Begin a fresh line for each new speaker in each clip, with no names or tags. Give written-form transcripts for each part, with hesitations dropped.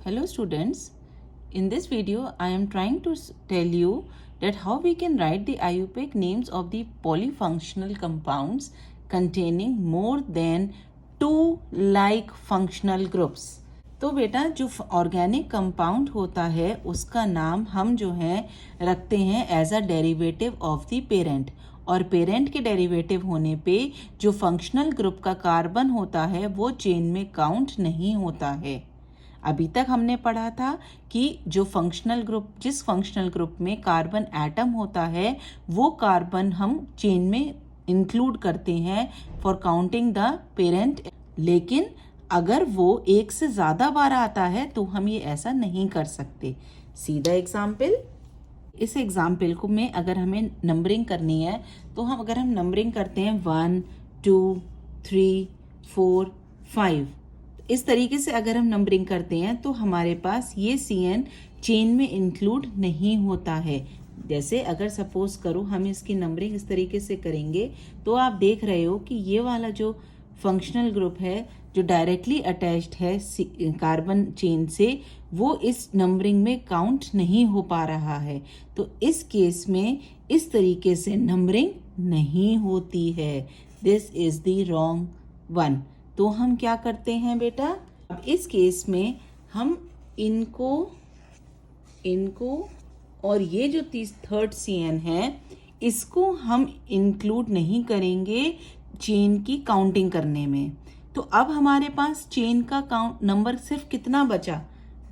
Hello students, in this video I am trying to tell you that how we can write the IUPAC names of the polyfunctional compounds containing more than 2 like functional groups. तो बेटा जो organic compound होता है उसका नाम हम जो है रखते हैं as a derivative of the parent, और पेरेंट के डेरिवेटिव होने पे जो फंक्शनल ग्रुप का कार्बन होता है वो चेन में काउंट नहीं होता है। अभी तक हमने पढ़ा था कि जो फंक्शनल ग्रुप जिस फंक्शनल ग्रुप में कार्बन एटम होता है वो कार्बन हम चेन में इंक्लूड करते हैं फॉर काउंटिंग द पेरेंट, लेकिन अगर वो एक से ज़्यादा बार आता है तो हम ये ऐसा नहीं कर सकते। सीधा एग्जाम्पल, इस एग्जाम्पल को में अगर हमें नंबरिंग करनी है तो अगर हम नंबरिंग करते हैं 1 2 3 4 5, इस तरीके से अगर हम नंबरिंग करते हैं तो हमारे पास ये CN चेन में इंक्लूड नहीं होता है। जैसे अगर सपोज करो हम इसकी नंबरिंग इस तरीके से करेंगे तो आप देख रहे हो कि ये वाला जो फंक्शनल ग्रुप है जो डायरेक्टली अटैच्ड है कार्बन चेन से वो इस नंबरिंग में काउंट नहीं हो पा रहा है। तो इस केस में इस तरीके से नंबरिंग नहीं होती है। This is the wrong one. तो हम क्या करते हैं बेटा, अब इस केस में हम इनको और ये जो थर्ड CN है इसको हम इंक्लूड नहीं करेंगे चेन की काउंटिंग करने में। तो अब हमारे पास चेन का काउंट नंबर सिर्फ कितना बचा,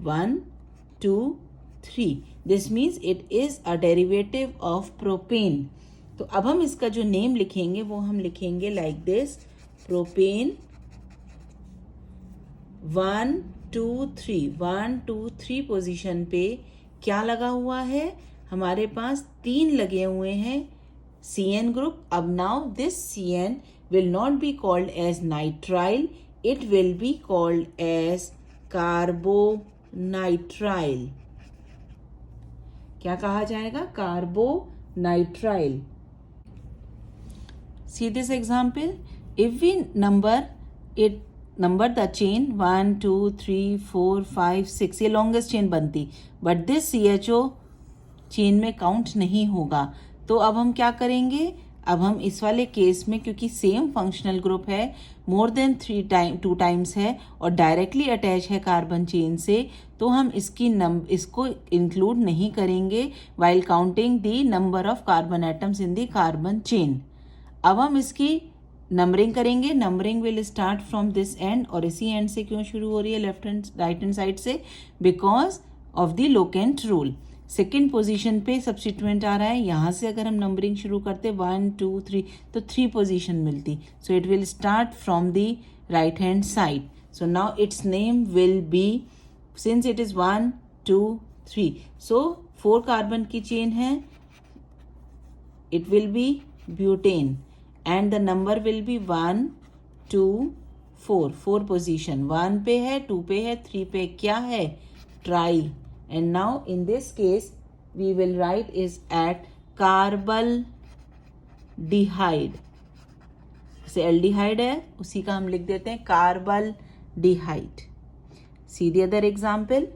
1 2 3। This means it is a derivative of propane. तो अब हम इसका जो नेम लिखेंगे वो हम लिखेंगे लाइक दिस, प्रोपेन 1 2 3 पोजीशन पे क्या लगा हुआ है, हमारे पास 3 लगे हुए हैं CN ग्रुप। अब now this CN will not be called as nitrile, it will be called as carbonitrile। क्या कहा जाएगा, carbonitrile। See this example, if we number the chain 1 2 3 4 5 6, ये लॉन्गेस्ट चेन बनती, बट दिस CHO चेन में count नहीं होगा। तो अब हम क्या करेंगे, अब हम इस वाले केस में क्योंकि सेम फंक्शनल ग्रुप है, मोर देन 2 टाइम्स है और डायरेक्टली अटैच है कार्बन चेन से, तो हम इसको इंक्लूड नहीं करेंगे while counting the number of carbon atoms in the carbon chain. अब हम इसकी नंबरिंग करेंगे। Numbering will start from this and, और इसी एंड से क्यों शुरू हो रही है, राइट हैंड साइड से, because of the locant rule. Second position पे सब्स्टिट्यूएंट आ रहा है, यहाँ से अगर हम नंबरिंग शुरू करते 1 2 3 तो 3 पोजीशन मिलती। सो it will start from the right hand side. So now it's name will be, since it is 1 2 3, so 4 carbon की चेन है, it will B butane and the number will be 1 2 4 position, 1 पे है, 2 पे है, 3 पे क्या है, try. And now in this case we will write is at carbaldehyde, जैसे एल्डिहाइड है उसी का हम लिख देते हैं carbaldehyde. See the other example.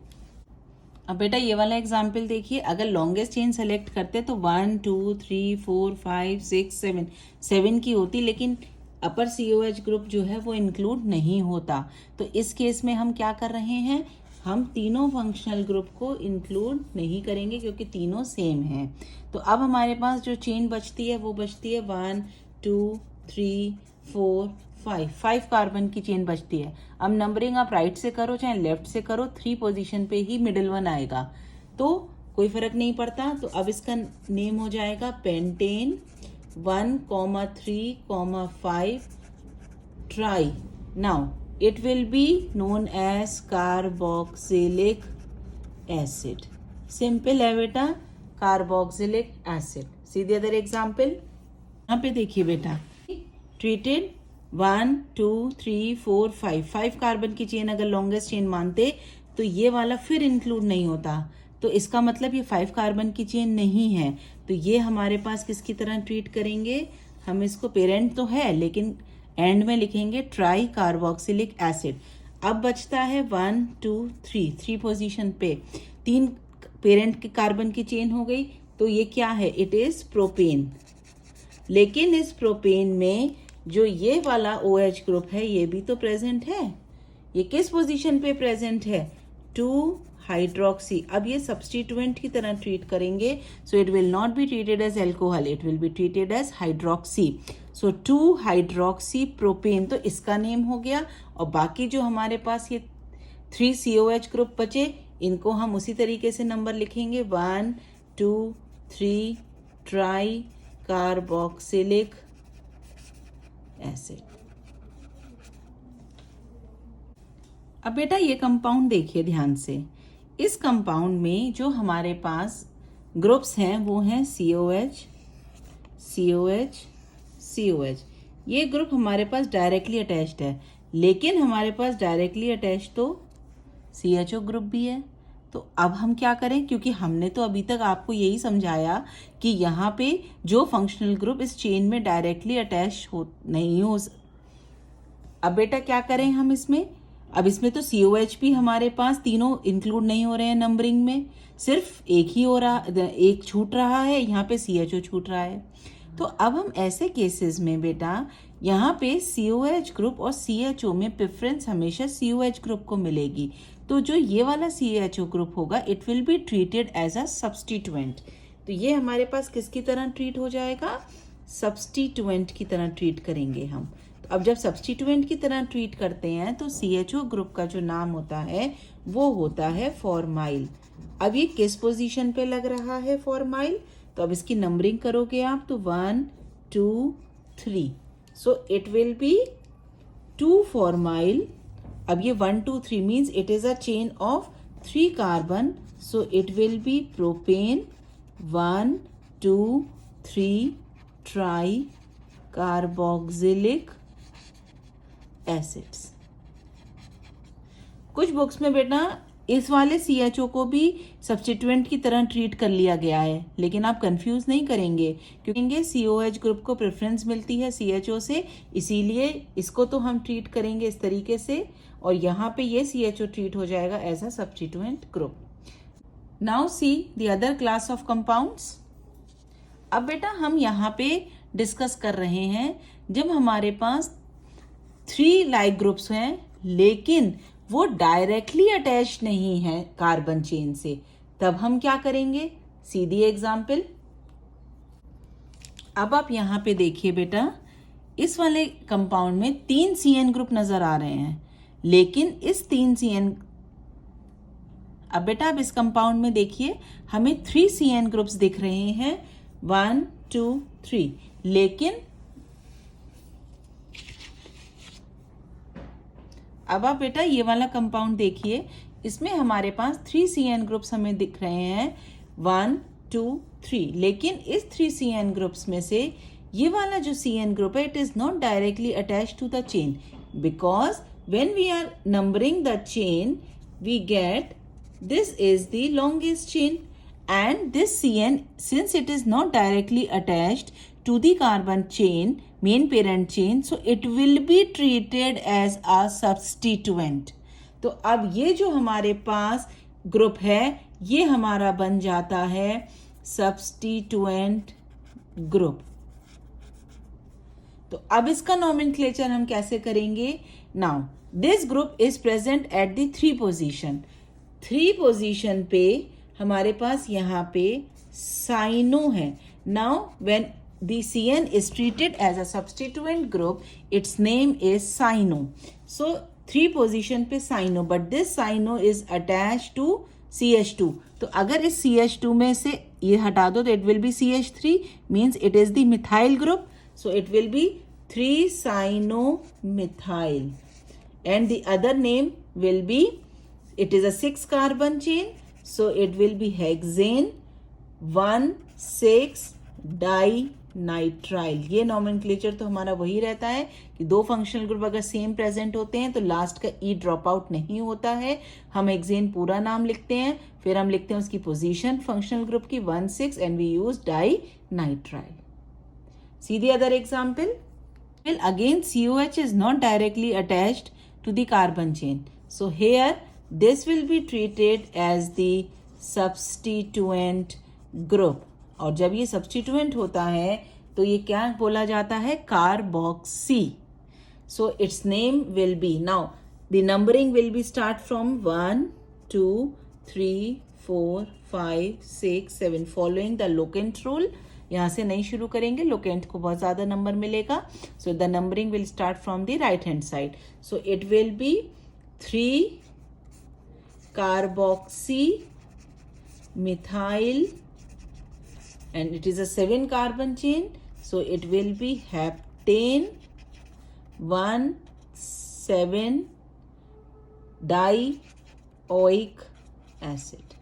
अब बेटा ये वाला एग्जाम्पल देखिए, अगर लॉन्गेस्ट चेन सेलेक्ट करते तो 1 2 3 4 5 6 7 की होती, लेकिन अपर COH ग्रुप जो है वो इंक्लूड नहीं होता। तो इस केस में हम क्या कर रहे हैं, हम तीनों फंक्शनल ग्रुप को इंक्लूड नहीं करेंगे क्योंकि तीनों सेम हैं। तो अब हमारे पास जो चेन बचती है वो बचती है 1 2 3 4 5 कार्बन की चेन बचती है। अब नंबरिंग आप राइट से करो चाहे लेफ्ट से करो, 3 पोजीशन पे ही मिडिल वन आएगा तो कोई फर्क नहीं पड़ता। तो अब इसका नेम हो जाएगा pentane 1 3 5 try. Now it will be known as carboxylic acid। Simple है बेटा, carboxylic acid. C the other example. यहाँ पे देखिए बेटा, ट्रीटेड 1 2 3 4 5 कार्बन की चेन अगर लॉन्गेस्ट चेन मानते तो ये वाला फिर इंक्लूड नहीं होता, तो इसका मतलब ये 5 कार्बन की चेन नहीं है। तो ये हमारे पास किसकी तरह ट्रीट करेंगे, हम इसको पेरेंट तो है लेकिन एंड में लिखेंगे ट्राई कार्बोक्सिलिक एसिड। अब बचता है 1 2 3, 3 पोजीशन पे 3 पेरेंट के कार्बन की चेन हो गई। तो ये क्या है? It is propane. लेकिन इस प्रोपेन में जो ये वाला OH ग्रुप है ये भी तो प्रेजेंट है। ये किस पोजीशन पे प्रेजेंट है? 2 हाइड्रोक्सी। अब ये सब्स्टिट्यूएंट की तरह ट्रीट करेंगे, so it will not be treated as alcohol, it will be treated as hydroxy. So 2 hydroxy propane, तो इसका नेम हो गया। और बाकी जो हमारे पास ये 3 COH ग्रुप बचे, इनको हम उसी तरीके से नंबर लिखेंगे 1 2 3 ट्राई कार्बोक्सिलिक एसिड। अब बेटा ये कंपाउंड देखिए ध्यान से। इस कंपाउंड में जो हमारे पास ग्रुप्स हैं वो हैं COH COH COH। ये ग्रुप हमारे पास डायरेक्टली अटैच्ड है, लेकिन हमारे पास डायरेक्टली अटैच्ड तो CHO ग्रुप भी है। तो अब हम क्या करें, क्योंकि हमने तो अभी तक आपको यही समझाया कि यहाँ पे जो फंक्शनल ग्रुप इस चेन में डायरेक्टली अटैच नहीं हो। अब बेटा क्या करें हम इसमें? अब इसमें तो COH भी हमारे पास तीनों इंक्लूड नहीं हो रहे हैं नंबरिंग में, सिर्फ एक ही हो रहा, एक छूट रहा है, यहाँ पे CHO छूट रहा है। तो अब हम ऐसे केसेस में बेटा यहाँ पे COH ग्रुप और CHO में प्रेफरेंस हमेशा COH ग्रुप को मिलेगी। तो जो ये वाला CHO ग्रुप होगा it will be treated as a substituent. तो ये हमारे पास किसकी तरह ट्रीट हो जाएगा? सब्स्टिट्यूएंट की तरह ट्रीट करेंगे हम। तो अब जब सब्स्टिट्यूएंट की तरह ट्रीट करते हैं तो CHO ग्रुप का जो नाम होता है वो होता है फॉर्माइल। अब ये किस पोजीशन पे लग रहा है फॉर्माइल? तो अब इसकी नंबरिंग करोगे आप तो 1 2 3, सो इट विल बी 2 फॉर्माइल। अब ये 1 2 3 means it is a chain of 3 carbon, so it will B propane 1 2 3 try carboxylic acids. कुछ बुक्स में बेटा इस वाले CHO को भी सब्स्टिट्यूएंट की तरह ट्रीट कर लिया गया है, लेकिन आप कंफ्यूज नहीं करेंगे क्योंकि COH ग्रुप को प्रेफरेंस मिलती है CHO से, इसीलिए इसको तो हम ट्रीट करेंगे इस तरीके से, और यहाँ पे ये CHO ट्रीट हो जाएगा as a substituent group. Now see the other class of compounds. अब बेटा हम यहाँ पे डिस्कस कर रहे हैं जब हमारे पास 3 लाइक ग्रुप्स हैं लेकिन वो डायरेक्टली अटैच नहीं है कार्बन चेन से, तब हम क्या करेंगे? सीधी एग्जाम्पल। अब आप यहाँ पे देखिए बेटा, इस वाले कंपाउंड में 3 CN ग्रुप नजर आ रहे हैं, लेकिन इस 3 CN, अब बेटा आप इस कंपाउंड में देखिए हमें 3 CN ग्रुप्स दिख रहे हैं 1 2 3, लेकिन अब आप बेटा ये वाला कंपाउंड देखिए, इसमें हमारे पास 3 CN ग्रुप्स हमें दिख रहे हैं 1 2 3, लेकिन इस 3 CN ग्रुप्स में से ये वाला जो CN ग्रुप है it is not directly attached to the chain, because when we are numbering the chain we get this is the longest chain, and this CN, since it is not directly attached to the carbon chain, main parent chain, so it will be treated as a substituent. तो अब ये जो हमारे पास group है ये हमारा बन जाता है substituent ग्रुप। तो अब इसका नॉमेनक्लेचर हम कैसे करेंगे? Now this group is present at the 3 position. 3 position पे हमारे पास यहाँ पे साइनो है। Now when the CN is treated as a substituent group, its name is cyano. So 3 position पे cyano, but this cyano is attached to CH2. तो अगर इस CH2 में से ये हटा दो तो it will be CH3, means it is the methyl group. So it will be 3 cyanomethyl, and the other name will be, it is a 6 carbon chain, so it will be hexane 1,6 dinitrile। ये nomenclature तो हमारा वही रहता है कि 2 functional group अगर same present होते हैं तो लास्ट का ई ड्रॉप आउट नहीं होता है। हम हेक्सेन पूरा नाम लिखते हैं, फिर हम लिखते हैं उसकी पोजीशन फंक्शनल ग्रुप की 1,6 and we use dinitrile. See the other example? Well, again COH is not directly attached to the carbon chain. So here this will be treated as the substituent group. और जब ये substituent होता है तो ये क्या बोला जाता है? Carboxy. So its name will be, now the numbering will be start from 1, 2, 3, 4, 5, 6, 7 following the locant rule. यहाँ से नहीं शुरू करेंगे, लोकेंट को बहुत ज़्यादा नंबर मिलेगा. So the numbering will start from the right hand side. So it will B 3 carboxy methyl and it is a 7 carbon chain, so it will be heptane 1,7 dioic acid.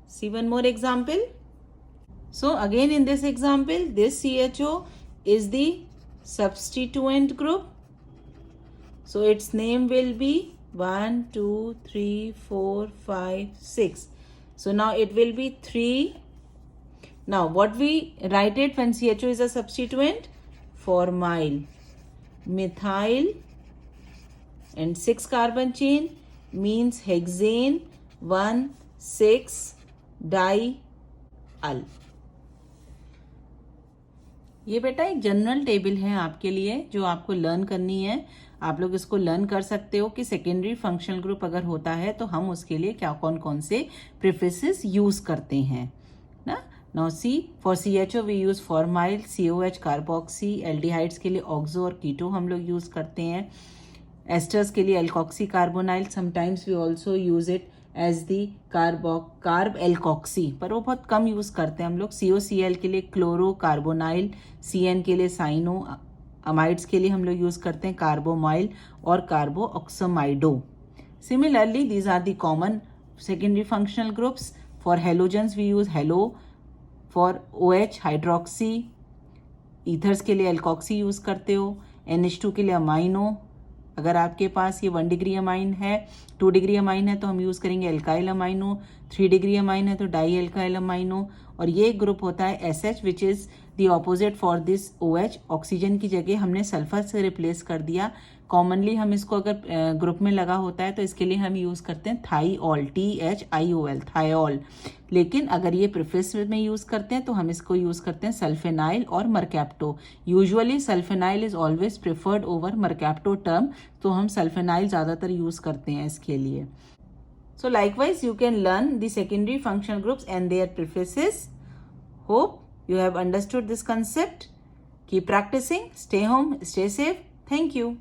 See one more example. So again in this example, this CHO is the substituent group. So its name will be 1, 2, 3, 4, 5, 6. So now it will be 3. Now what we write it when CHO is a substituent? Formyl, methyl, and 6 carbon chain means hexane 1,6 dial. ये बेटा एक general table है आपके लिए जो आपको learn करनी है. आप लोग इसको लर्न कर सकते हो कि सेकेंडरी फंक्शनल ग्रुप अगर होता है तो हम उसके लिए क्या कौन कौन से प्रीफिसेस यूज करते हैं ना. Now see for CHO we use formyl, COH carboxy, aldehydes के लिए ऑक्सो और कीटो हम लोग यूज करते हैं. एस्टर्स के लिए alkoxy carbonyl, sometimes we also use it as the carb alkoxy, पर वो बहुत कम यूज करते हैं हम लोग. COCl के लिए क्लोरो कार्बोनाइल, CN के लिए साइनो, अमाइड्स के लिए हम लोग यूज करते हैं कार्बोमाइल और carboxamido. Similarly these are the common secondary functional groups. For halogens we use halo, for OH hydroxy, ethers के लिए एल्कोक्सी यूज करते हो. NH2 के लिए अमाइनो. अगर आपके पास ये 1 डिग्री अमाइन है, 2 डिग्री अमाइन है तो हम यूज करेंगे एल्काइल अमाइनो, 3 डिग्री अमाइन है तो डाई एल्काइल अमाइनो. और ये ग्रुप होता है SH which is the opposite for this OH. Oxygen की जगह हमने सल्फर से रिप्लेस कर दिया. कॉमनली हम इसको अगर ग्रुप में लगा होता है तो इसके लिए हम यूज करते हैं थाईऑल, THIOL, थायोल. लेकिन अगर ये प्रीफिस में यूज करते हैं तो हम इसको यूज करते हैं सल्फेनाइल और mercapto. Usually sulfanyl is always preferred over mercapto term, तो हम सल्फेनाइल ज्यादातर यूज करते हैं इसके लिए. So likewise you can learn the secondary functional groups and their prefaces. Hope you have understood this concept. Keep practicing. Stay home. Stay safe. Thank you.